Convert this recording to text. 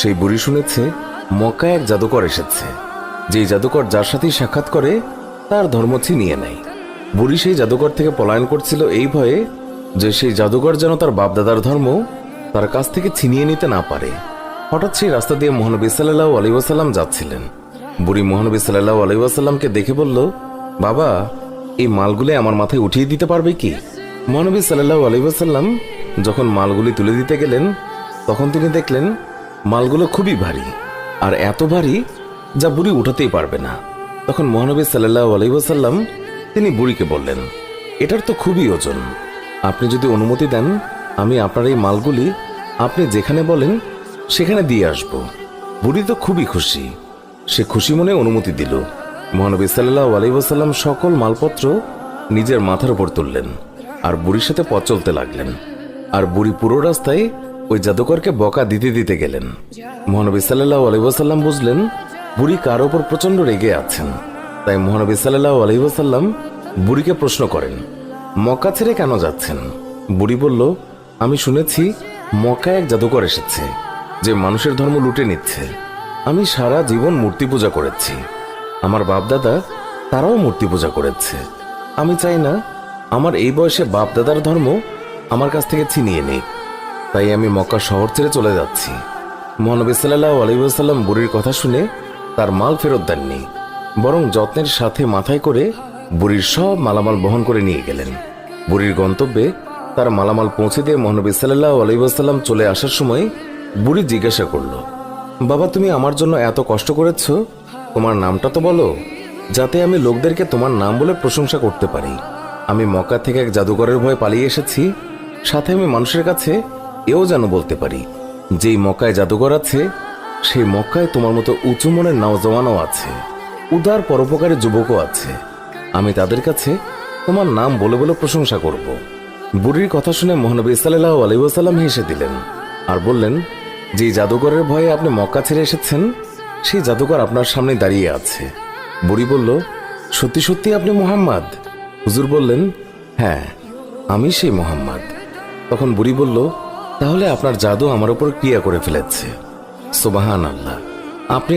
সেই বুড়ি শুনেছে মক্কায় এক জাদুকর এসেছে। যেই জাদুকর যার সাথেই সাক্ষাৎ করে তার ধর্ম ছিনিয়ে নেয়। বুড়ি সেই জাদুকর থেকে পলায়ন করছিল এই ভয়ে যে সেই জাদুকর যেন তার বাপদাদার ধর্ম তার কাছ থেকে ছিনিয়ে নিতে না পারে। হঠাৎ সেই রাস্তা দিয়ে মহানবী সাল্লাল্লাহু আলাইহি ওয়াসাল্লাম যাচ্ছিলেন। বুড়ি মহানবী সাল্লাল্লাহু আলাইহি ওয়াসাল্লামকে দেখে বলল, বাবা, এই মালগুলি আমার মাথায় উঠিয়ে দিতে পারবে কি? মহানবী সাল্লাল্লাহু আলাইহি ওয়াসাল্লাম যখন মালগুলি তুলে দিতে গেলেন তখন তিনি দেখলেন মালগুলো খুবই ভারী, আর এত ভারী যা বুড়ি উঠাতেই পারবে না। তখন মহানবী সাল্লাল্লাহু আলাইহি ওয়াসাল্লাম তিনি বুড়িকে বললেন, এটার তো খুবই ওজন, আপনি যদি অনুমতি দেন আমি আপনার এই মালগুলি আপনি যেখানে বলেন সেখানে দিয়ে আসব। বুড়ি তো খুবই খুশি, সে খুশি মনে অনুমতি দিল। মহানবী সাল্লাল্লাহু আলাইহি ওয়াসাল্লাম সকল মালপত্র নিজের মাথার উপর তুললেন আর বুড়ির সাথে পথ চলতে লাগলেন। আর বুড়ি পুরো রাস্তায় ওই জাদুকরকে বকা দিতে দিতে গেলেন। মহানবী সাল্লাল্লাহু আলাইহি ওয়াসাল্লাম বুঝলেন বুড়ি কার ওপর প্রচন্ড রেগে আছেন। তাই মহানবী সাল্লাল্লাহু আলাইহি ওয়াসাল্লাম বুড়িকে প্রশ্ন করেন, মক্কা ছেড়ে কেন যাচ্ছেন? বুড়ি বলল, আমি শুনেছি মক্কায় এক জাদুকর এসেছে যে মানুষের ধর্ম লুটে নিচ্ছে। আমি সারা জীবন মূর্তি পূজা করেছি, আমার বাপদাদা তারাও মূর্তি পূজা করেছে। আমি চাই না আমার এই বয়সে বাপদাদার ধর্ম আমার কাছ থেকে ছিনিয়ে নিক, তাই আমি মক্কা শহর ছেড়ে চলে যাচ্ছি। মহানবী সাল্লাল্লাহু আলাইহি ওয়াসাল্লাম বুড়ির কথা শুনে তার মাল ফেরত দেননি, বরং যত্নের সাথে মাথায় করে বুড়ির সব মালামাল বহন করে নিয়ে গেলেন। বুড়ির গন্তব্যে তার মালামাল পৌঁছে দিয়ে মহানবী সাল্লাল্লাহু আলাইহি ওয়াসাল্লাম চলে আসার সময় বুড়ি জিজ্ঞাসা করল, বাবা, তুমি আমার জন্য এত কষ্ট করেছ, তোমার নামটা তো বলো, যাতে আমি লোকদেরকে তোমার নাম বলে প্রশংসা করতে পারি। আমি মক্কা থেকে এক জাদুকরের ভয়ে পালিয়ে এসেছি, সাথে আমি মানুষের কাছে এও যেন বলতে পারি যেই মক্কায় জাদুকর আছে সেই মক্কায় তোমার মতো উঁচু মনের নওজওয়ানও আছে, উদার পরোপকারী যুবকও আছে। আমি তাদের কাছে তোমার নাম বলে বলে প্রশংসা করব। বুড়ির কথা শুনে মহানবী সাল্লাল্লাহু আলাইহি ওয়াসাল্লাম হেসে দিলেন আর বললেন, যে জাদুকরের ভয়ে আপনি মক্কা ছেড়ে এসেছেন সেই জাদুকর আপনার সামনে দাঁড়িয়ে আছে। বুড়ি বলল, সত্যি সত্যি আপনি মুহাম্মদ? হুজুর বললেন, হ্যাঁ, আমি সেই মুহাম্মদ। তখন বুড়ি বলল, তাহলে আপনার জাদু আমার উপর ক্রিয়া করে ফেলেছে। সুবহানাল্লাহ, আপনি